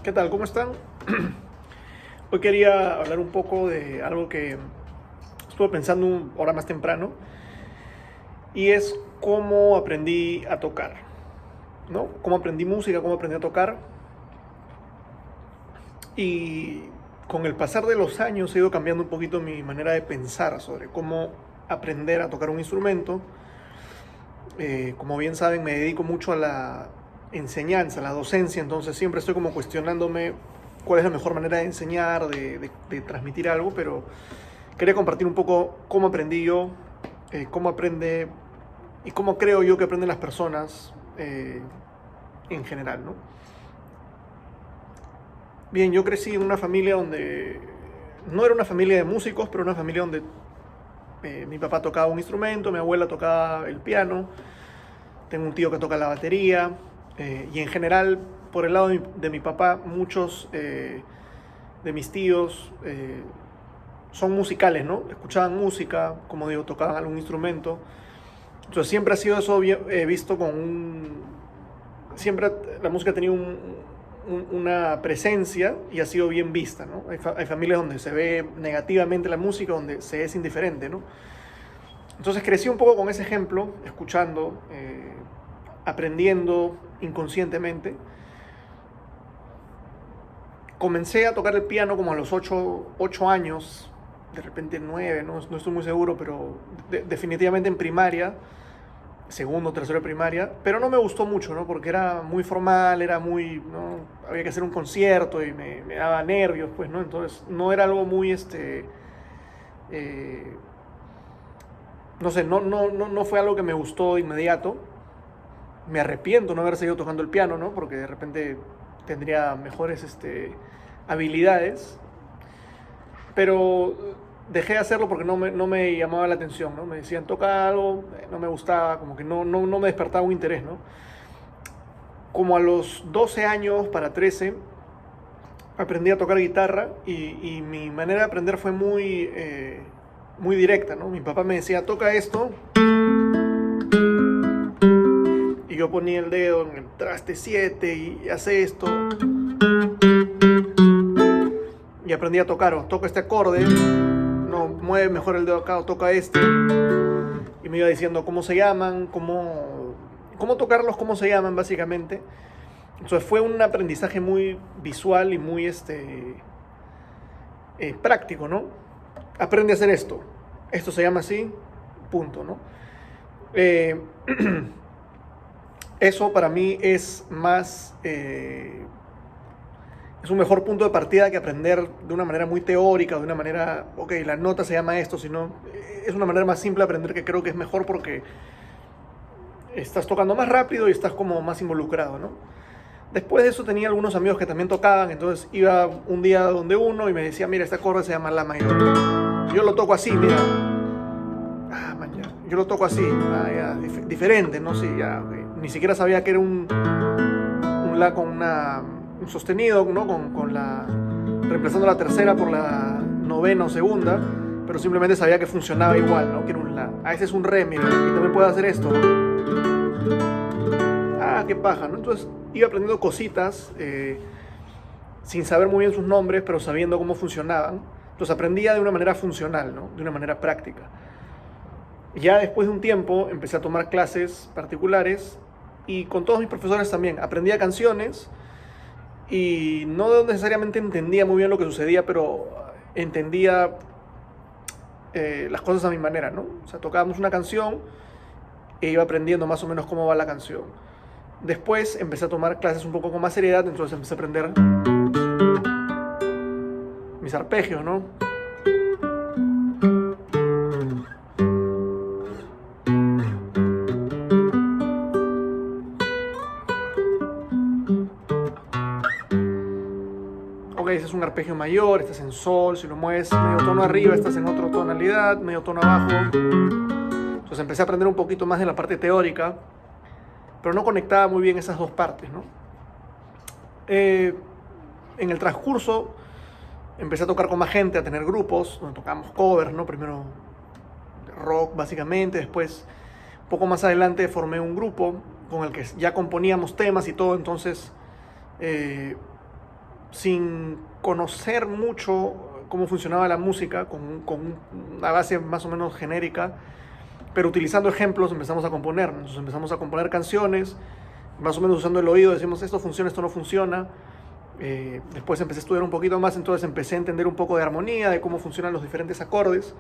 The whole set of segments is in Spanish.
¿Qué tal? ¿Cómo están? Hoy quería hablar un poco de algo que estuve pensando una hora más temprano y es cómo aprendí a tocar, ¿no? Cómo aprendí música, cómo aprendí a tocar y con el pasar de los años he ido cambiando un poquito mi manera de pensar sobre cómo aprender a tocar un instrumento. Como bien saben, me dedico mucho a la enseñanza, a la docencia, entonces siempre estoy como cuestionándome cuál es la mejor manera de enseñar, de transmitir algo, pero quería compartir un poco cómo aprendí yo, cómo aprende y cómo creo yo que aprenden las personas en general, ¿no? Bien, yo crecí en una familia donde no era una familia de músicos, pero una familia donde mi papá tocaba un instrumento, mi abuela tocaba el piano, tengo un tío que toca la batería, y en general, por el lado de mi papá, muchos de mis tíos son musicales, ¿no? Escuchaban música, como digo, tocaban algún instrumento. Entonces siempre ha sido eso visto con Siempre la música ha tenido una presencia y ha sido bien vista, ¿no? Hay familias donde se ve negativamente la música, donde se es indiferente, ¿no? Entonces crecí un poco con ese ejemplo, escuchando, aprendiendo inconscientemente. Comencé a tocar el piano como a los 8 años, de repente 9, no estoy muy seguro, pero definitivamente en primaria, segundo, tercero de primaria, pero no me gustó mucho, ¿no? Porque era muy formal, era muy, ¿no? Había que hacer un concierto y me daba nervios, pues, ¿no? Entonces no era algo muy, no sé, no fue algo que me gustó de inmediato. Me arrepiento no haber seguido tocando el piano, ¿no? Porque de repente tendría mejores habilidades, pero dejé de hacerlo porque no me llamaba la atención, ¿no? Me decían, toca algo, no me gustaba, como que no me despertaba un interés, ¿no? Como a los 12 años para 13, aprendí a tocar guitarra y mi manera de aprender fue muy directa, ¿no? Mi papá me decía, toca esto, y yo ponía el dedo en el traste 7 y hace esto, y aprendí a tocar, o toca este acorde, no, mueve mejor el dedo acá, o toca este, y me iba diciendo cómo se llaman, cómo tocarlos, cómo se llaman, básicamente. Entonces fue un aprendizaje muy visual y muy práctico, ¿no? Aprende a hacer esto se llama así, punto, ¿no? Eso para mí es más... es un mejor punto de partida que aprender de una manera muy teórica, de una manera, ok, la nota se llama esto, sino es una manera más simple de aprender que creo que es mejor porque estás tocando más rápido y estás como más involucrado, ¿no? Después de eso tenía algunos amigos que también tocaban, entonces iba un día donde uno y me decía, mira, este acorde se llama La mayor. Yo lo toco así, mira. Ah, man, ya. Yo lo toco así, ya, diferente, ¿no? Sí, ya, okay. Ni siquiera sabía que era un La con un sostenido, ¿no? Reemplazando la tercera por la novena o segunda, pero simplemente sabía que funcionaba igual, ¿no? Que era un La. Ah, ese es un Re, mira, y también puedo hacer esto, ¿no? Ah, qué paja, ¿no? Entonces iba aprendiendo cositas sin saber muy bien sus nombres, pero sabiendo cómo funcionaban. Entonces aprendía de una manera funcional, ¿no? De una manera práctica. Ya después de un tiempo empecé a tomar clases particulares y con todos mis profesores también. Aprendía canciones y no necesariamente entendía muy bien lo que sucedía, pero entendía las cosas a mi manera, ¿no? O sea, tocábamos una canción e iba aprendiendo más o menos cómo va la canción. Después empecé a tomar clases un poco con más seriedad, entonces empecé a aprender mis arpegios, ¿no? Ok, ese es un arpegio mayor, estás en sol, si lo mueves medio tono arriba, estás en otra tonalidad, medio tono abajo. Entonces empecé a aprender un poquito más de la parte teórica, pero no conectaba muy bien esas dos partes, ¿no? En el transcurso empecé a tocar con más gente, a tener grupos, donde tocábamos covers, ¿no? Primero rock, básicamente, después, un poco más adelante, formé un grupo con el que ya componíamos temas y todo, entonces sin conocer mucho cómo funcionaba la música, con una base más o menos genérica, pero utilizando ejemplos empezamos a componer. Entonces empezamos a componer canciones, más o menos usando el oído, decimos esto funciona, esto no funciona. Después empecé a estudiar un poquito más, entonces empecé a entender un poco de armonía, de cómo funcionan los diferentes acordes.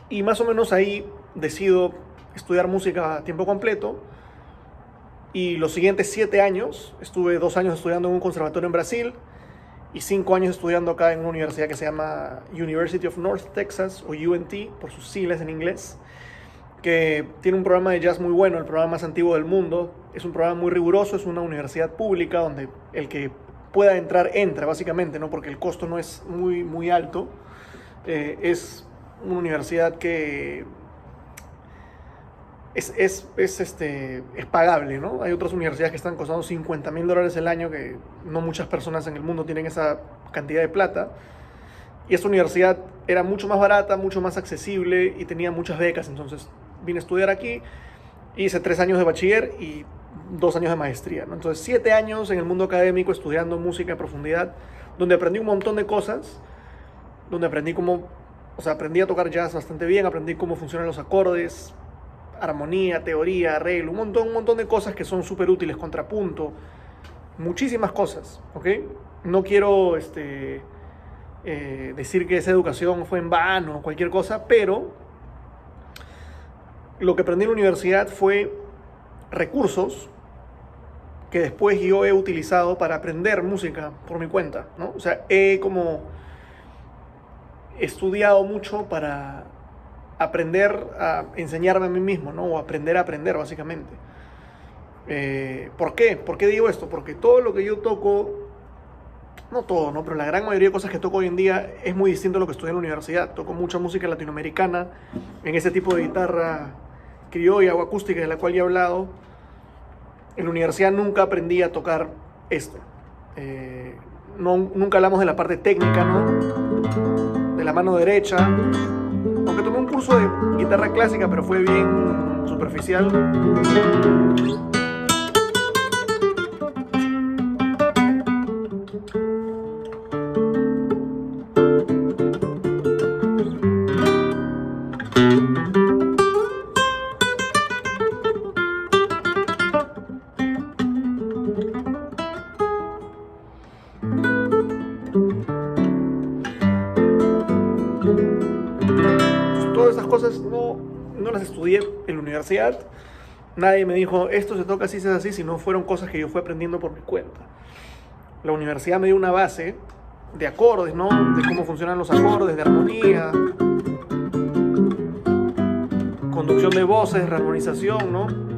Y más o menos ahí decido estudiar música a tiempo completo. Y los siguientes 7 años, estuve 2 años estudiando en un conservatorio en Brasil y 5 años estudiando acá en una universidad que se llama University of North Texas, o UNT, por sus siglas en inglés, que tiene un programa de jazz muy bueno, el programa más antiguo del mundo. Es un programa muy riguroso, es una universidad pública donde el que pueda entrar, entra básicamente, ¿no? Porque el costo no es muy alto. Es una universidad que es pagable, ¿no? Hay otras universidades que están costando $50,000 el año, que no muchas personas en el mundo tienen esa cantidad de plata. Y esta universidad era mucho más barata, mucho más accesible y tenía muchas becas. Entonces vine a estudiar aquí, hice 3 años de bachiller y 2 años de maestría, ¿no? Entonces 7 años en el mundo académico estudiando música en profundidad, donde aprendí un montón de cosas, donde aprendí aprendí a tocar jazz bastante bien, aprendí cómo funcionan los acordes, armonía, teoría, arreglo, un montón de cosas que son súper útiles, contrapunto, muchísimas cosas, ¿ok? No quiero decir que esa educación fue en vano o cualquier cosa, pero lo que aprendí en la universidad fue recursos que después yo he utilizado para aprender música por mi cuenta, ¿no? O sea, he estudiado mucho para aprender a enseñarme a mí mismo, ¿no? O aprender a aprender, básicamente. ¿Por qué? ¿Por qué digo esto? Porque todo lo que yo toco, no todo, ¿no? Pero la gran mayoría de cosas que toco hoy en día es muy distinto a lo que estudié en la universidad. Toco mucha música latinoamericana, en ese tipo de guitarra criolla o acústica de la cual ya he hablado. En la universidad nunca aprendí a tocar esto. Nunca hablamos de la parte técnica, ¿no? De la mano derecha. Aunque tomé un curso de guitarra clásica, pero fue bien superficial. Todas esas cosas no las estudié en la universidad. Nadie me dijo, esto se toca así, se hace así, sino fueron cosas que yo fui aprendiendo por mi cuenta. La universidad me dio una base de acordes, ¿no? De cómo funcionan los acordes, de armonía, conducción de voces, rearmonización, ¿no?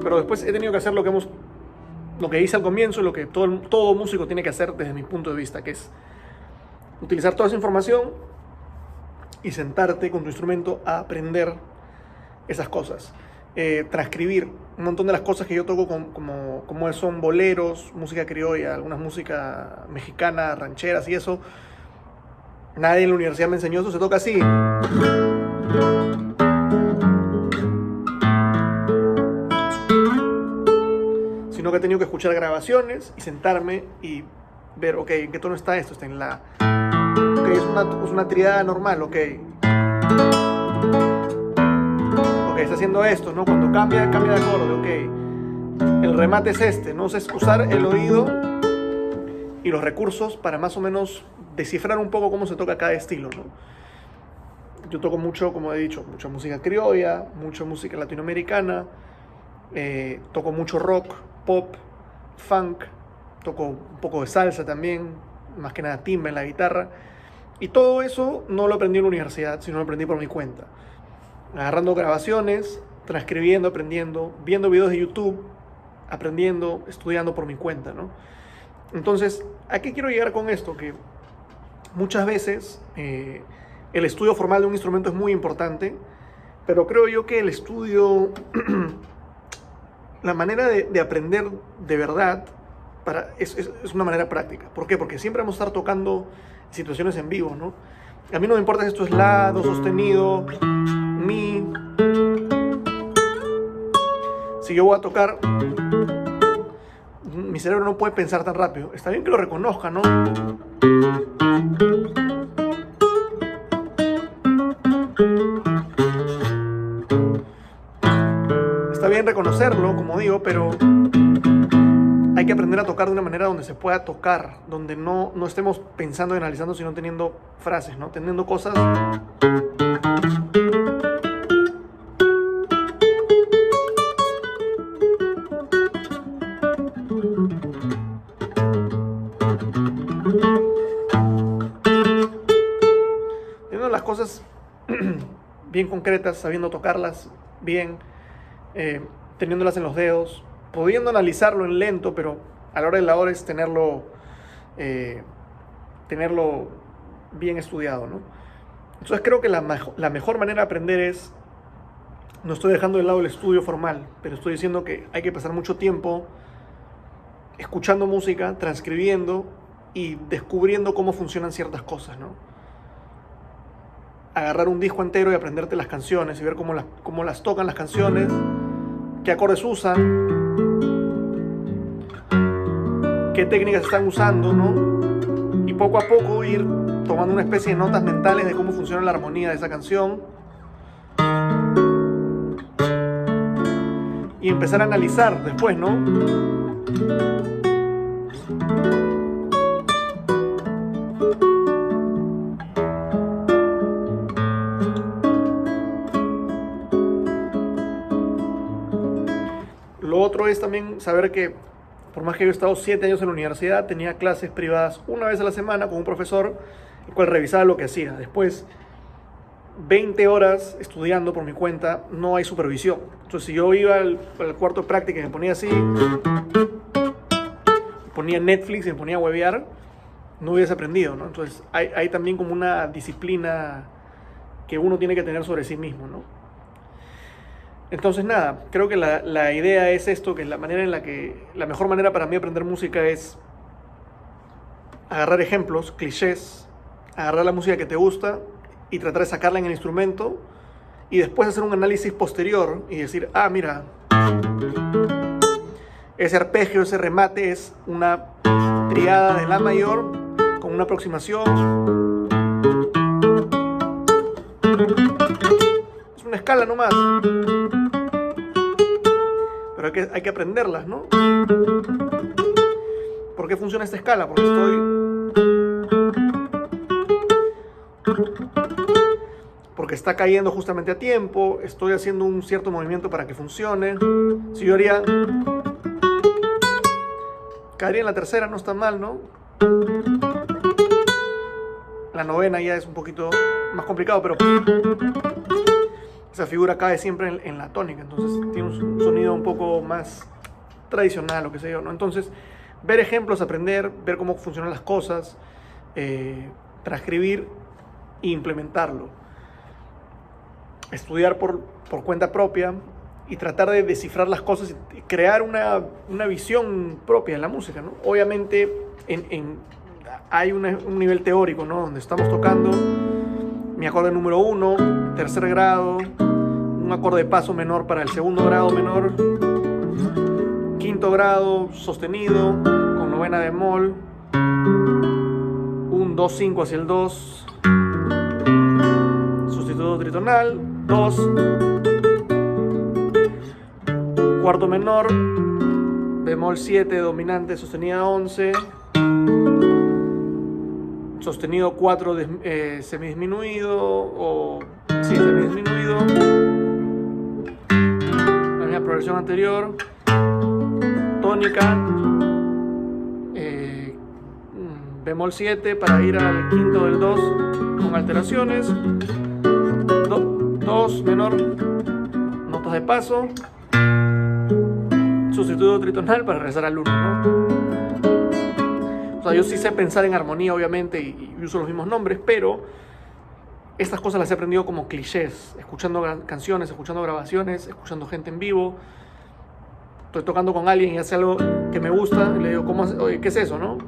Pero después he tenido que hacer lo que hice al comienzo, lo que todo músico tiene que hacer desde mi punto de vista, que es utilizar toda esa información y sentarte con tu instrumento a aprender esas cosas. Transcribir un montón de las cosas que yo toco, como son boleros, música criolla, algunas música mexicana, rancheras y eso. Nadie en la universidad me enseñó eso, se toca así. Sino que he tenido que escuchar grabaciones y sentarme y ver, ok, ¿en qué tono está esto? Está en la... Ok, es una tríada normal, ok. Ok, está haciendo esto, ¿no? Cuando cambia de acorde, ok. El remate es este, ¿no? O sea, es usar el oído y los recursos para más o menos descifrar un poco cómo se toca cada estilo, ¿no? Yo toco mucho, como he dicho, mucha música criolla, mucha música latinoamericana, toco mucho rock, pop, funk, toco un poco de salsa también, más que nada timbre en la guitarra. Y todo eso no lo aprendí en la universidad, sino lo aprendí por mi cuenta. Agarrando grabaciones, transcribiendo, aprendiendo, viendo videos de YouTube, aprendiendo, estudiando por mi cuenta, ¿no? Entonces, ¿a qué quiero llegar con esto? Que muchas veces el estudio formal de un instrumento es muy importante, pero creo yo que el estudio la manera de aprender de verdad es una manera práctica. ¿Por qué? Porque siempre vamos a estar tocando situaciones en vivo, ¿no? A mí no me importa si esto es la, do sostenido, mi. Si yo voy a tocar, mi cerebro no puede pensar tan rápido. Está bien que lo reconozca, ¿no? Está bien reconocerlo, como digo, pero hay que aprender a tocar de una manera donde se pueda tocar, donde no estemos pensando y analizando, sino teniendo frases, ¿no? Teniendo cosas. Teniendo las cosas bien concretas, sabiendo tocarlas bien, teniéndolas en los dedos, pudiendo analizarlo en lento, pero a la hora de la hora es tenerlo bien estudiado, ¿no? Entonces creo que la mejor manera de aprender es, no estoy dejando de lado el estudio formal, pero estoy diciendo que hay que pasar mucho tiempo escuchando música, transcribiendo y descubriendo cómo funcionan ciertas cosas, ¿no? Agarrar un disco entero y aprenderte las canciones y ver cómo las tocan las canciones, qué acordes usan, qué técnicas están usando, ¿no? Y poco a poco ir tomando una especie de notas mentales de cómo funciona la armonía de esa canción y empezar a analizar después, ¿no? Lo otro es también saber que por más que yo he estado 7 años en la universidad, tenía clases privadas una vez a la semana con un profesor, el cual revisaba lo que hacía. Después, 20 horas estudiando por mi cuenta, no hay supervisión. Entonces, si yo iba al cuarto de práctica y me ponía así, ponía Netflix y me ponía a huevear, no hubiese aprendido, ¿no? Entonces, hay también como una disciplina que uno tiene que tener sobre sí mismo, ¿no? Entonces nada, creo que la idea es esto, que la mejor manera para mí aprender música es agarrar ejemplos, clichés, agarrar la música que te gusta y tratar de sacarla en el instrumento y después hacer un análisis posterior y decir, mira, ese arpegio, ese remate es una triada de la mayor con una aproximación. Es una escala nomás. Pero hay que aprenderlas, ¿no? ¿Por qué funciona esta escala? Porque está cayendo justamente a tiempo, estoy haciendo un cierto movimiento para que funcione. Si yo haría, caería en la tercera, no está mal, ¿no? La novena ya es un poquito más complicado, pero esa figura cae siempre en la tónica, entonces tiene un sonido un poco más tradicional, o qué sé yo, ¿no? Entonces, ver ejemplos, aprender, ver cómo funcionan las cosas, transcribir e implementarlo. Estudiar por cuenta propia y tratar de descifrar las cosas y crear una visión propia en la música, ¿no? Obviamente hay un nivel teórico, ¿no? Donde estamos tocando mi acorde número 1, tercer grado, un acorde de paso menor para el segundo grado menor, quinto grado sostenido con novena bemol, un 2-5 hacia el 2, sustituto tritonal, 2, cuarto menor, bemol 7, dominante, sostenida 11, sostenido 4, semidisminuido, o sí, semidisminuido, la misma progresión anterior, tónica, bemol 7 para ir al quinto del 2 con alteraciones, 2 menor, notas de paso, sustituto tritonal para regresar al 1, ¿no? O sea, yo sí sé pensar en armonía, obviamente, y uso los mismos nombres, pero estas cosas las he aprendido como clichés, escuchando canciones, escuchando grabaciones, escuchando gente en vivo, estoy tocando con alguien y hace algo que me gusta, y le digo, ¿cómo hace? Oye, ¿qué es eso, no?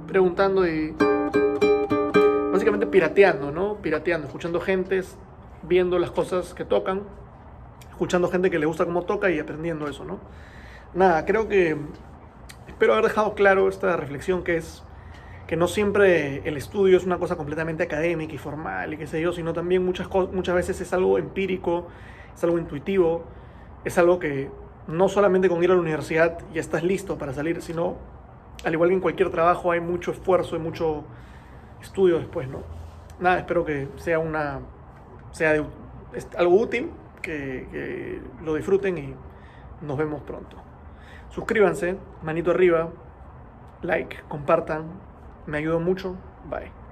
Preguntando y básicamente pirateando, ¿no? Pirateando, escuchando gentes, viendo las cosas que tocan, escuchando gente que le gusta cómo toca y aprendiendo eso, ¿no? Nada, creo que espero haber dejado claro esta reflexión que es que no siempre el estudio es una cosa completamente académica y formal y qué sé yo, sino también muchas veces es algo empírico, es algo intuitivo, es algo que no solamente con ir a la universidad ya estás listo para salir, sino al igual que en cualquier trabajo hay mucho esfuerzo y mucho estudio después, ¿no? Nada, espero que sea algo útil, que lo disfruten y nos vemos pronto. Suscríbanse, manito arriba, like, compartan, me ayuda mucho. Bye.